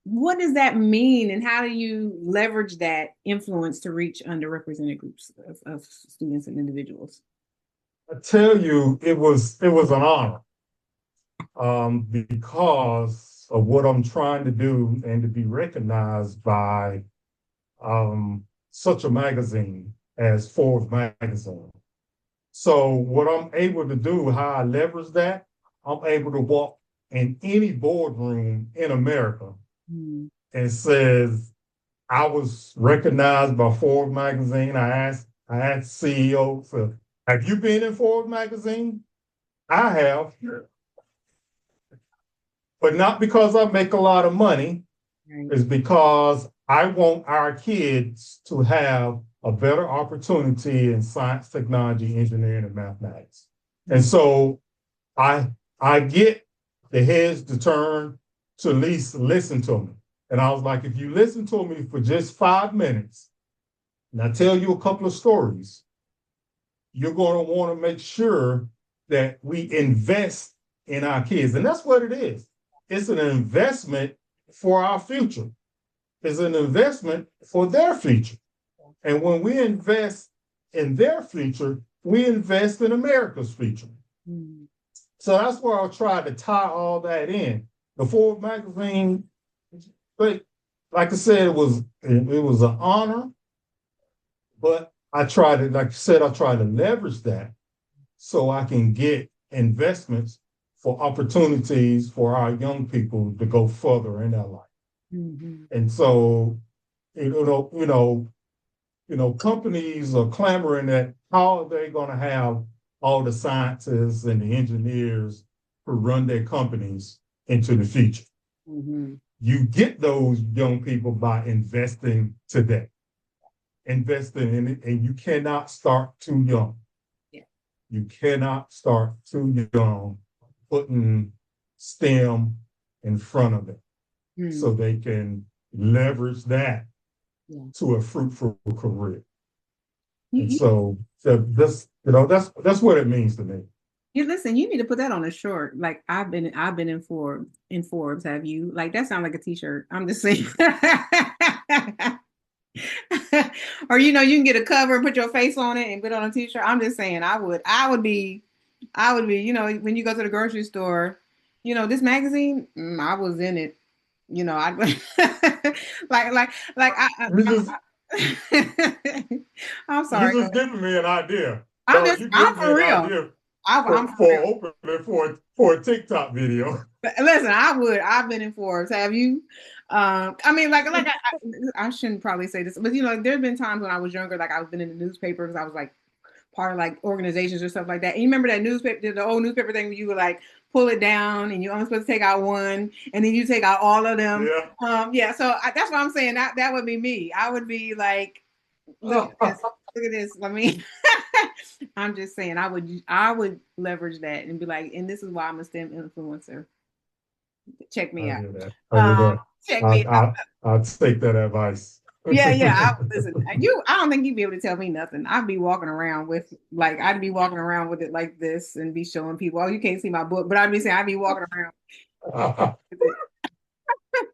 What does that mean, and how do you leverage that influence to reach underrepresented groups of students and individuals? I tell you, it was an honor, because of what I'm trying to do and to be recognized by such a magazine as Forbes magazine. So what I'm able to do, how I leverage that, I'm able to walk in any boardroom in America and says, I was recognized by Forbes magazine. I asked CEOs, have you been in Forbes magazine? I have, but not because I make a lot of money. Right. It's because I want our kids to have a better opportunity in science, technology, engineering, and mathematics. And so I get the heads to turn to at least listen to me. And I was like, if you listen to me for just 5 minutes, and I tell you a couple of stories, you're going to want to make sure that we invest in our kids. And that's what it is. It's an investment for our future. It's an investment for their future. And when we invest in their future, we invest in America's future. Mm-hmm. So that's where I'll try to tie all that in. The Forbes magazine, like I said, it was an honor, but I try to, like you said, I try to leverage that so I can get investments for opportunities for our young people to go further in their life. Mm-hmm. And so, companies are clamoring that how are they going to have all the scientists and the engineers who run their companies into the future. Mm-hmm. You get those young people by investing today, investing in it, and you cannot start too young. Yeah. You cannot start too young putting STEM in front of it, so they can leverage that to a fruitful career. And so that's what it means to me. You listen, you need to put that on a short. Like I've been in Forbes. Have you? Like that sounds like a t-shirt. I'm just saying. Or you can get a cover and put your face on it and put it on a t-shirt. I'm just saying I would be, when you go to the grocery store, this magazine, I was in it. I I'm sorry. You're just giving me an idea. I'm for real. I'm for opening for a TikTok video. Listen, I've been in Forbes. Have you? I mean, I shouldn't probably say this, but there's been times when I was younger, like I've been in the newspaper because I was like part of like organizations or stuff like that. And you remember that newspaper, the old newspaper thing where you would like pull it down and you're only supposed to take out one and then you take out all of them. Yeah. So that's what I'm saying. That would be me. I would be like, look at this. I mean, I'm just saying I would leverage that and be like, and this is why I'm a STEM influencer. Check me out. Check me out. I'll take that advice. Yeah. Listen, I don't think you'd be able to tell me nothing. I'd be walking around with it like this and be showing people, oh, you can't see my book, but I'd be saying I'd be walking around.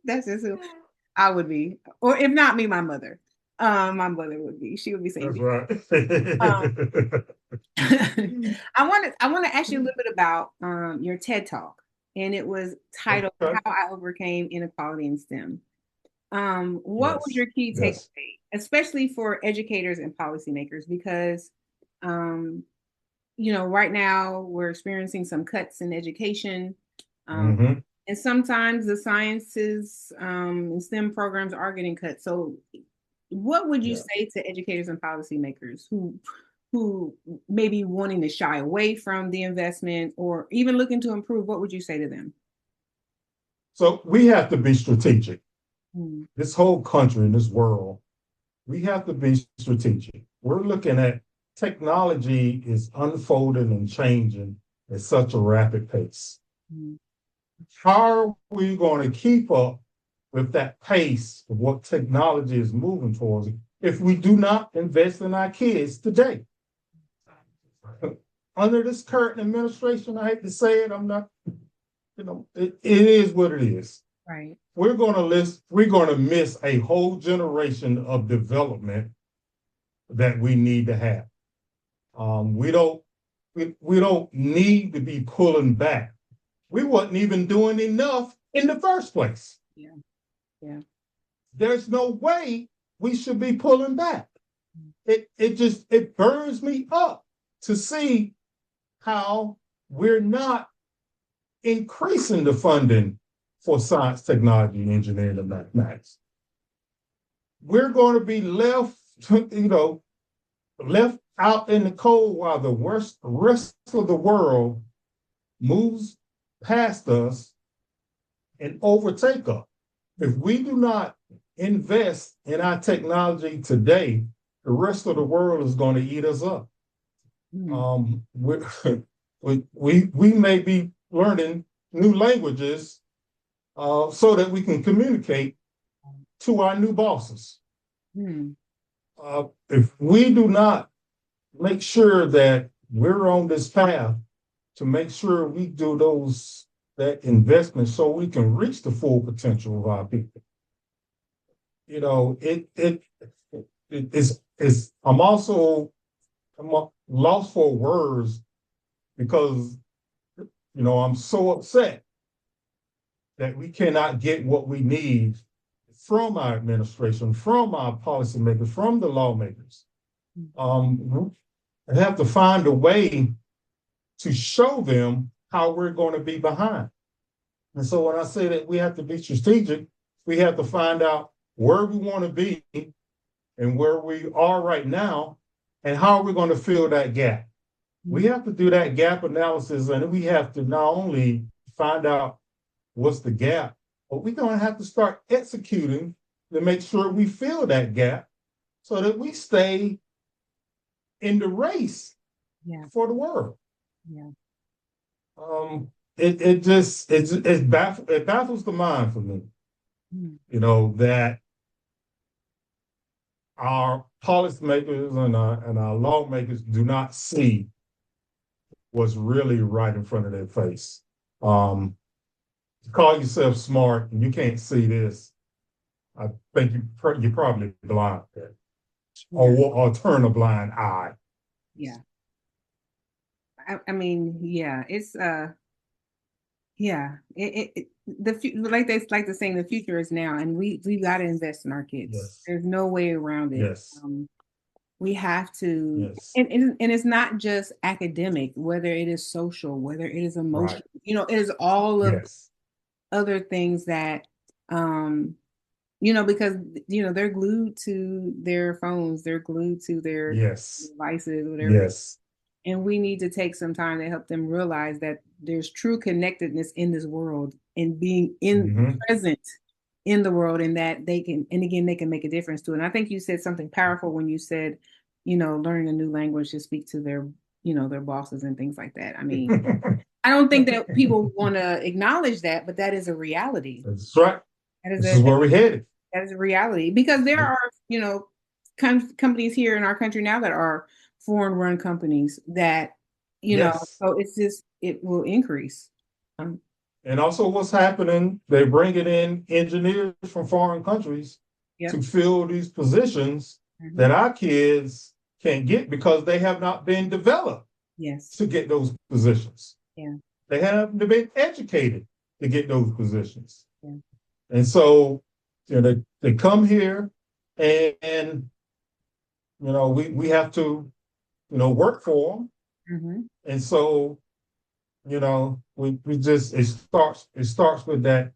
That's just who I would be. Or if not me, my mother. My mother would be. She would be saying. That's right. I want to ask you a little bit about your TED Talk, and it was titled "How I Overcame Inequality in STEM." What was your key takeaway, especially for educators and policymakers? Because, right now we're experiencing some cuts in education, and sometimes the sciences and STEM programs are getting cut. So, what would you say to educators and policymakers who may be wanting to shy away from the investment or even looking to improve? What would you say to them? So we have to be strategic. This whole country and this world we have to be strategic. We're looking at technology is unfolding and changing at such a rapid pace. Mm-hmm. How are we going to keep up with that pace of what technology is moving towards if we do not invest in our kids today? Under this current administration, I hate to say it, I'm not, it is what it is. Right. We're going to miss a whole generation of development that we need to have. We don't need to be pulling back. We wasn't even doing enough in the first place. Yeah. Yeah. There's no way we should be pulling back. It burns me up to see how we're not increasing the funding for science, technology, engineering, and mathematics. We're going to be left out in the cold while the rest of the world moves past us and overtake us. If we do not invest in our technology today, the rest of the world is going to eat us up. We may be learning new languages so that we can communicate to our new bosses. If we do not make sure that we're on this path to make sure we do that investment so we can reach the full potential of our people, I'm lost for words because I'm so upset that we cannot get what we need from our administration, from our policymakers, from the lawmakers. I have to find a way to show them how we're going to be behind. And so when I say that we have to be strategic, we have to find out where we want to be and where we are right now, and how are we going to fill that gap. We have to do that gap analysis, and we have to not only find out what's the gap, but we're going to have to start executing to make sure we fill that gap so that we stay in the race for the world. Yeah. It baffles the mind for me, that our policymakers and our lawmakers do not see what's really right in front of their face. To call yourself smart and you can't see this, I think you're probably blind, or turn a blind eye. Yeah. I mean, yeah, it's like they like to say, the future is now, and we got to invest in our kids. Yes. There's no way around it. Yes. We have to, yes. and it's not just academic, whether it is social, whether it is emotional, right. It is all of yes. other things that, because, they're glued to their phones, they're glued to their devices, whatever. Yes. And we need to take some time to help them realize that there's true connectedness in this world and being present in the world, and that they can make a difference too. And I think you said something powerful when you said, learning a new language to speak to their, their bosses and things like that. I mean, I don't think that people want to acknowledge that, but that is a reality. That's right. This is where we're headed. That is a reality, because there are, companies here in our country now that are foreign-run companies that, so it's just, it will increase. And also what's happening, they're bringing in engineers from foreign countries to fill these positions that our kids can't get because they have not been developed to get those positions. Yeah. They haven't been educated to get those positions. Yeah. And so, they come here and we have to, work for them. Mm-hmm. And so, it starts with that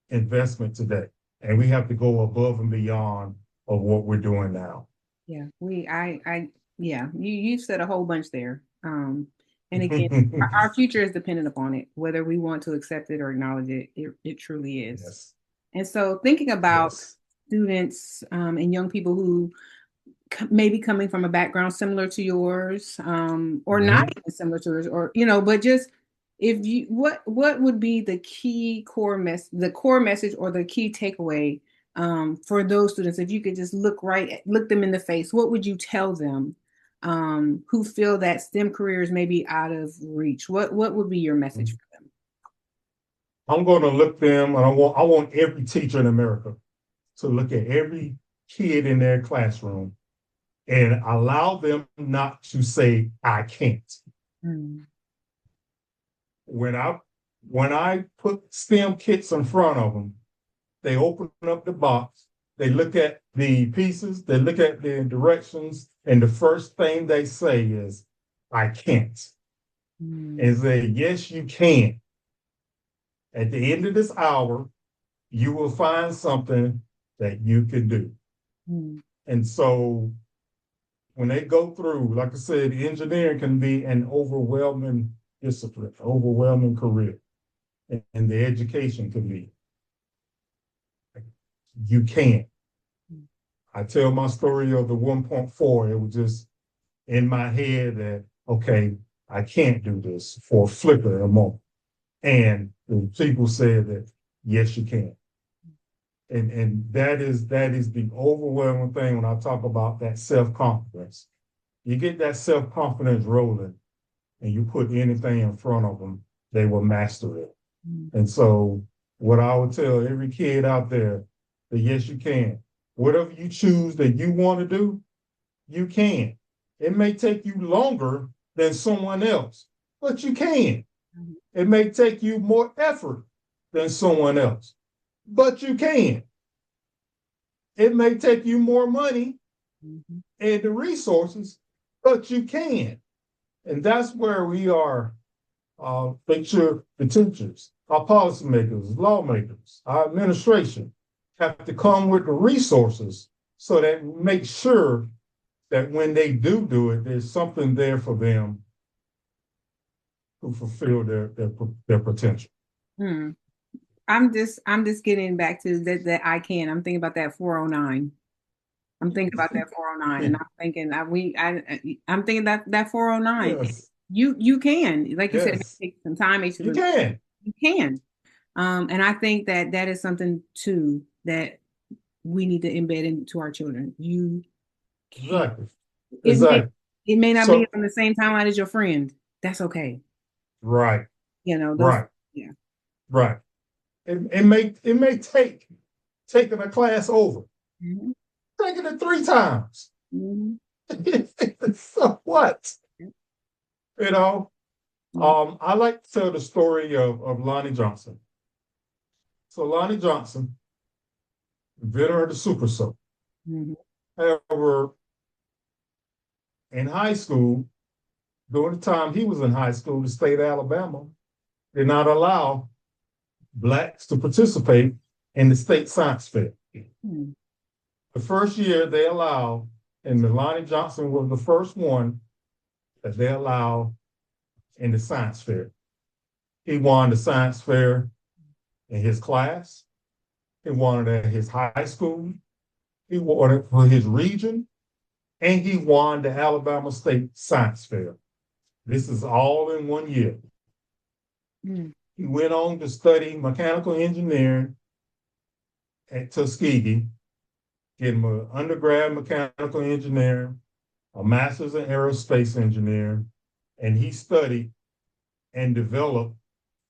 investment today, and we have to go above and beyond of what we're doing now. Yeah, you said a whole bunch there. And again, our future is dependent upon it, whether we want to accept it or acknowledge it. It truly is. Yes. And so thinking about students and young people who maybe coming from a background similar to yours, or not Mhm. even similar to yours, or but just if you what would be the key the core message or the key takeaway for those students? If you could just look them in the face, what would you tell them who feel that STEM careers may be out of reach? What would be your message for them? I'm going to look them, and I want every teacher in America to look at every kid in their classroom and allow them not to say, I can't. Mm. When I when I put STEM kits in front of them, they open up the box, they look at the pieces, they look at the directions, and the first thing they say is, I can't. Mm. And say, yes, you can. At the end of this hour, you will find something that you can do. Mm. And so when they go through, like I said, engineering can be an overwhelming discipline, overwhelming career. And the education can be. You can. I tell my story of the 1.4. It was just in my head that, okay, I can't do this for a flicker of a moment. And the people said that, yes, you can. And that is the overwhelming thing when I talk about that self-confidence. You get that self-confidence rolling and you put anything in front of them, they will master it. And so what I would tell every kid out there that yes, you can. Whatever you choose that you want to do, you can. It may take you longer than someone else, but you can. It may take you more effort than someone else, but you can. It may take you more money and the resources, but you can. And that's where we are. Make sure the teachers, our policymakers, lawmakers, our administration have to come with the resources so that we make sure that when they do it, there's something there for them to fulfill their potential. Hmm. I'm just getting back to that I can. I'm thinking about that 409. I'm thinking about that 409, and I'm thinking I'm thinking that 409. Yes, You can, like you said, it yes, may take some time. you can. You can. And I think that is something too that we need to embed into our children. You can. Exactly, It may exactly. it may not be So, on the same timeline as your friend. That's okay. right, Those, right, yeah. right. It may take taking a class over, Mhm. taking it 3 times. Mhm. So what? You know, Mhm. I like to tell the story of Lonnie Johnson. So Lonnie Johnson, inventor of the super soap. Mhm. However, in high school, during the time he was in high school, the state of Alabama did not allow blacks to participate in the state science fair. Mhm. The first year they allowed, and Lonnie Johnson was the first one that they allowed in the science fair. He won the science fair in his class. He won it at his high school. He won it for his region, and he won the Alabama State Science Fair. This is all in one year. Mhm. He went on to study mechanical engineering at Tuskegee, getting an undergrad mechanical engineering, a master's in aerospace engineering, and he studied and developed.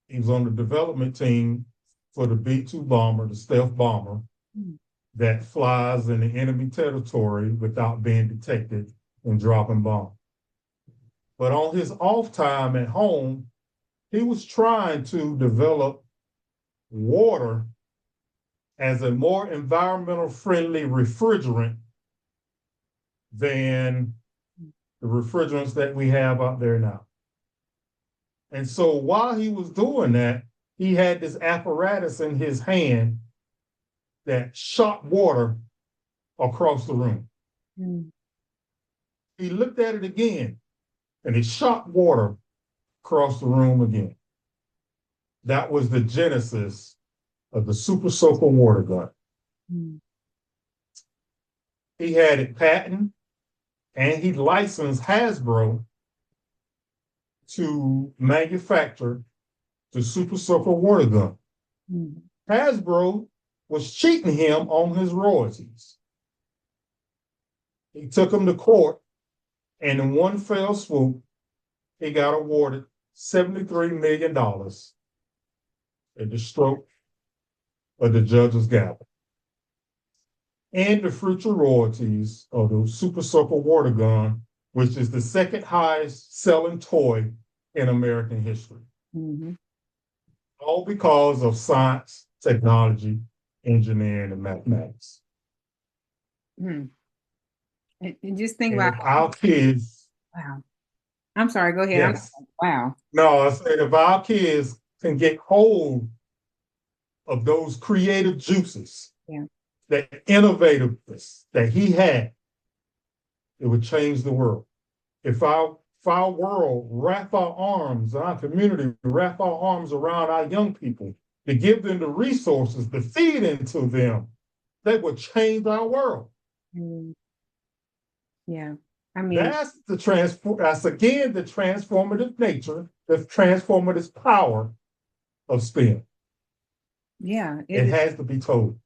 He was on the development team for the B-2 bomber, the stealth bomber, Mhm. that flies in the enemy territory without being detected and dropping bombs. But on his off time at home, he was trying to develop water as a more environmental friendly refrigerant than the refrigerants that we have out there now. And so while he was doing that, he had this apparatus in his hand that shot water across the room. Mhm. He looked at it again and it shot water across the room again. That was the genesis of the Super Soaker water gun. Mhm. he had it patented, and he licensed Hasbro to manufacture the Super Soaker water gun. Mm. Hasbro was cheating him on his royalties. He took him to court, and in one fell swoop, he got awarded $73 million at the stroke of the judge's gavel. And the future royalties of the Super Soaker water gun, which is the second highest selling toy in American history. Mm-hmm. All because of science, technology, engineering, and mathematics. Mm. And just think And about if our kids, wow. I'm sorry, go ahead. yes, Wow. no, I said if our kids can get hold of those creative juices, Yeah. that innovativeness that he had, it would change the world. If our world wrap our arms, our community wrap our arms around our young people to give them the resources to feed into them, that would change our world. Mm. Yeah. I mean, That's again the transformative nature, the transformative power of STEM. yeah, It has to be told.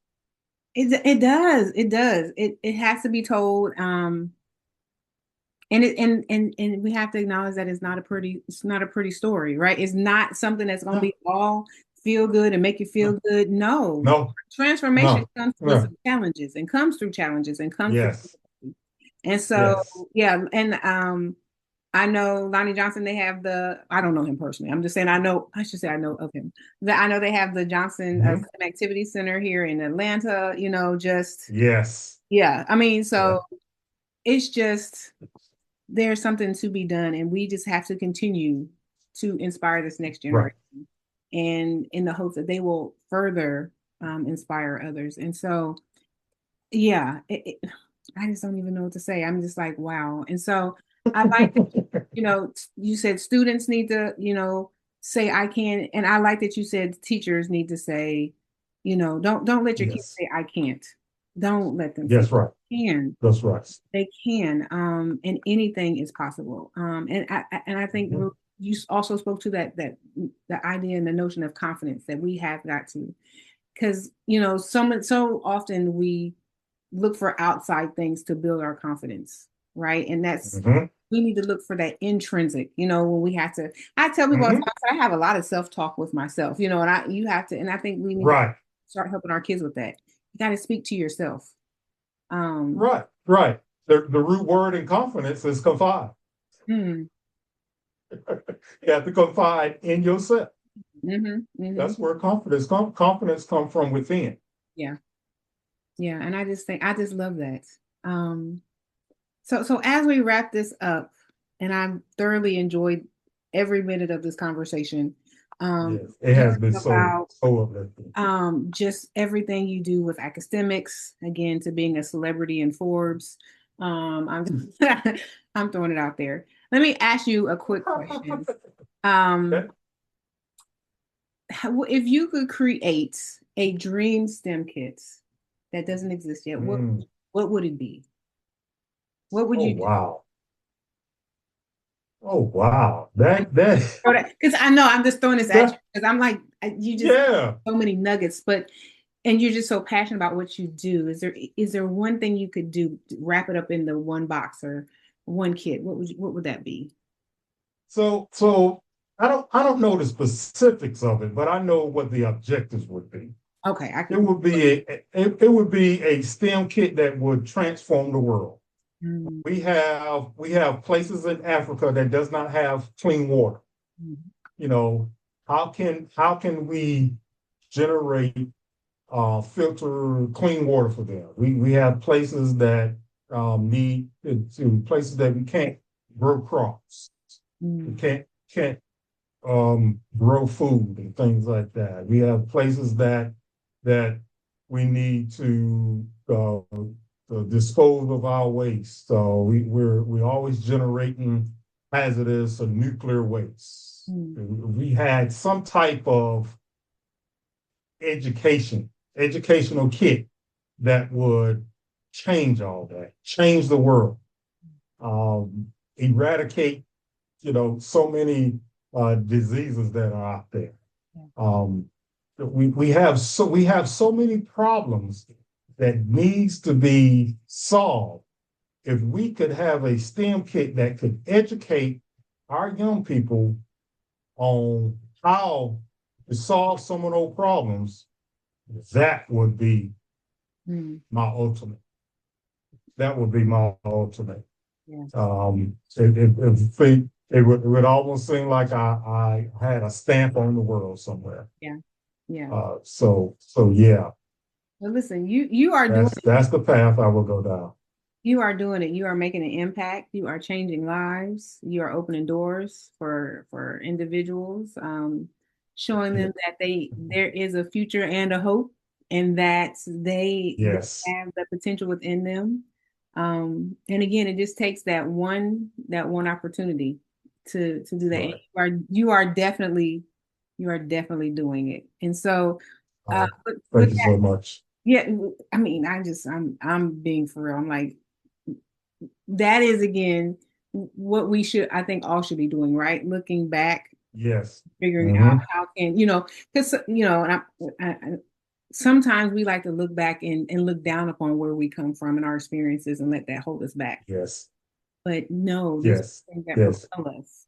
it does. It does. It has to be told. And and we have to acknowledge that it's not a pretty story, right? It's not something that's gonna No, be all feel good and make you feel no, good. No. no, Transformation no, comes with no. some challenges and comes through challenges and comes through. Yes, And so, yes. yeah, and I know Lonnie Johnson, they have I don't know him personally. I'm just saying I should say I know of him. I know they have the Johnson Mm-hmm. STEM Activity Center here in Atlanta, just, Yes. yeah. I mean, Yeah. so it's just, there's something to be done, and we just have to continue to inspire this next Right. generation, and in the hopes that they will further inspire others. And so, yeah, I just don't even know what to say. I'm just like, wow. And so I like that, you said students need to, say I can, and I like that you said teachers need to say, don't let your kids Yes. say I can't. Don't let them say Yes, right. they can. That's right. They can, and anything is possible. And I think Mm-hmm. you also spoke to that the idea and the notion of confidence that we have got to, because so often we look for outside things to build our confidence, right? And that's Mm-hmm. we need to look for that intrinsic, when we have to. I tell people all the Mm-hmm. time, I have a lot of self-talk with myself, and you have to, and I think we need to Right. start helping our kids with that. You got to speak to yourself. Right. Right. The root word in confidence is confide. Hmm. You have to confide in yourself. Mm-hmm, mm-hmm. That's where confidence comes from within. Yeah. Yeah. And I just love that. Um, so as we wrap this up, and I've thoroughly enjoyed every minute of this conversation, Yes, it has hearing been about so uplifting. just everything you do with academics, again, to being a celebrity in Forbes. I'm I'm throwing it out there. Let me ask you a quick question. Okay. If you could create a dream STEM kit that doesn't exist yet, Mm. what would it be? What would Oh you do? wow. Oh wow. That Because I know I'm just throwing this at you that because I'm like you just yeah. so many nuggets, and you're just so passionate about what you do. Is there one thing you could do, wrap it up in the one box or one kit? What would that be? So I don't know the specifics of it, but I know what the objectives would be. Okay, I It can. would be it would be a STEM kit that would transform the world. Mm, We have places in Africa that does not have clean water. mm, You know, how can we generate filter clean water for them? We have places that need to places that we can't grow crops. We mm, can't grow food and things like that. We have places that we need to dispose of our waste. So we're always generating hazardous or nuclear waste. mm, We had some type of educational kit that would change all that, change the world, eradicate, so many diseases that are out there. Um, we have so many problems that needs to be solved. If we could have a STEM kit that could educate our young people on how to solve some of those problems, that would be my ultimate. That would be my ultimate. Yes. It would almost seem like I had a stamp on the world somewhere. Yeah. Yeah. So yeah, Well, listen, you are doing that's the path I will go down. You are doing it. You are making an impact. You are changing lives. You are opening doors for individuals, showing them that there is a future and a hope, and that they Yes. have the potential within them. And again, it just takes that one opportunity to do that. And Right. you are definitely doing it. And so, with Thank you so much. yeah, I mean, I'm being for real. I'm like, that is again what we should, I think, all should be doing, right? Looking back, Yes. figuring out Hmm. how can, because and sometimes we like to look back and look down upon where we come from and our experiences and let that hold us back. Yes. But no, these are Yes. things that Yes. propel us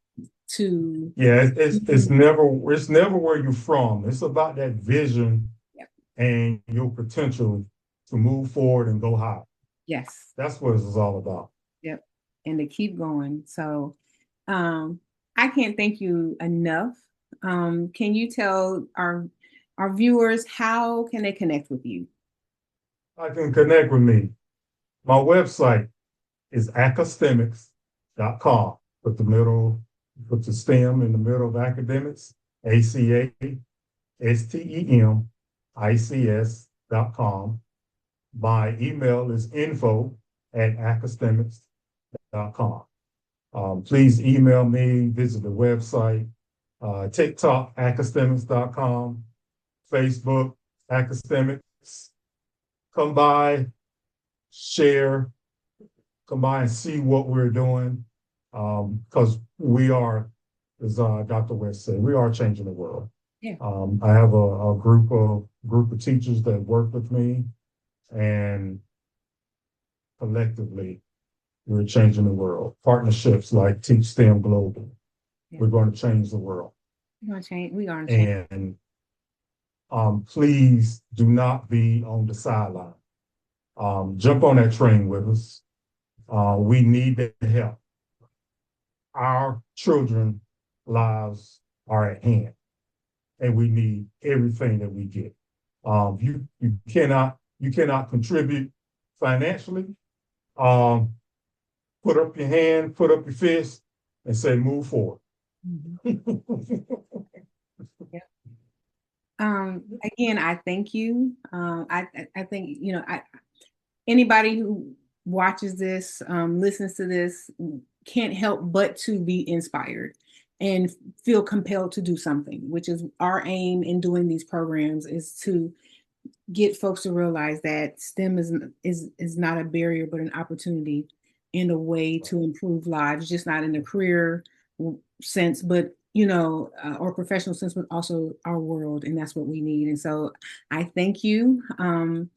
to. Yeah. It's never where you're from. It's about that vision Yep. and your potential to move forward and go high. Yes. That's what it's all about. Yep. And to keep going. So, um, I can't thank you enough. Can you tell our viewers how can they connect with you? I can connect with me. My website is academics.com. Put the STEM in the middle of academics, ACASTEMICS.com. My email is info@academics.com. Please email me, visit the website, TikTok, academics.com, Facebook, academics. Come by, share, come by and see what we're doing. Because we are, as Dr. West said, we are changing the world. Yeah. I have a group of teachers that work with me, and collectively, we're changing the world. Partnerships like Teach STEM Global. Yeah. We're going to change the world. We're gonna change. We're gonna change. And please do not be on the sideline. Jump on that train with us. We need the help. Our children lives are at hand, and we need everything that we get. You cannot contribute financially. Um, put up your hand, put up your fist, and say move forward. Yeah. Again, I thank you. I think anybody who watches this, listens to this, can't help but to be inspired and feel compelled to do something, which is our aim in doing these programs, is to get folks to realize that STEM is not a barrier, but an opportunity and a way to improve lives, just not in a career sense, but or professional sense, but also our world, and that's what we need. And so, I thank you. And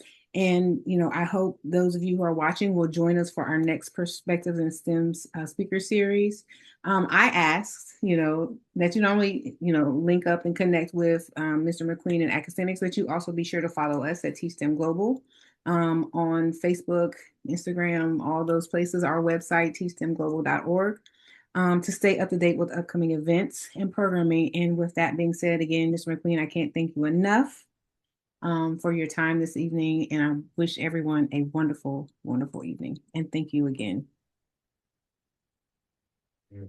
I hope those of you who are watching will join us for our next Perspectives in STEMs speaker series. I asked, that you normally, link up and connect with Mr. McQueen and academics, but you also be sure to follow us at TSTEM Global on Facebook, Instagram, all those places, our website, tstemglobal.org, to stay up to date with upcoming events and programming. And with that being said, again, Mr. McQueen, I can't thank you enough for your time this evening. And I wish everyone a wonderful, wonderful evening. And thank you again. Yeah.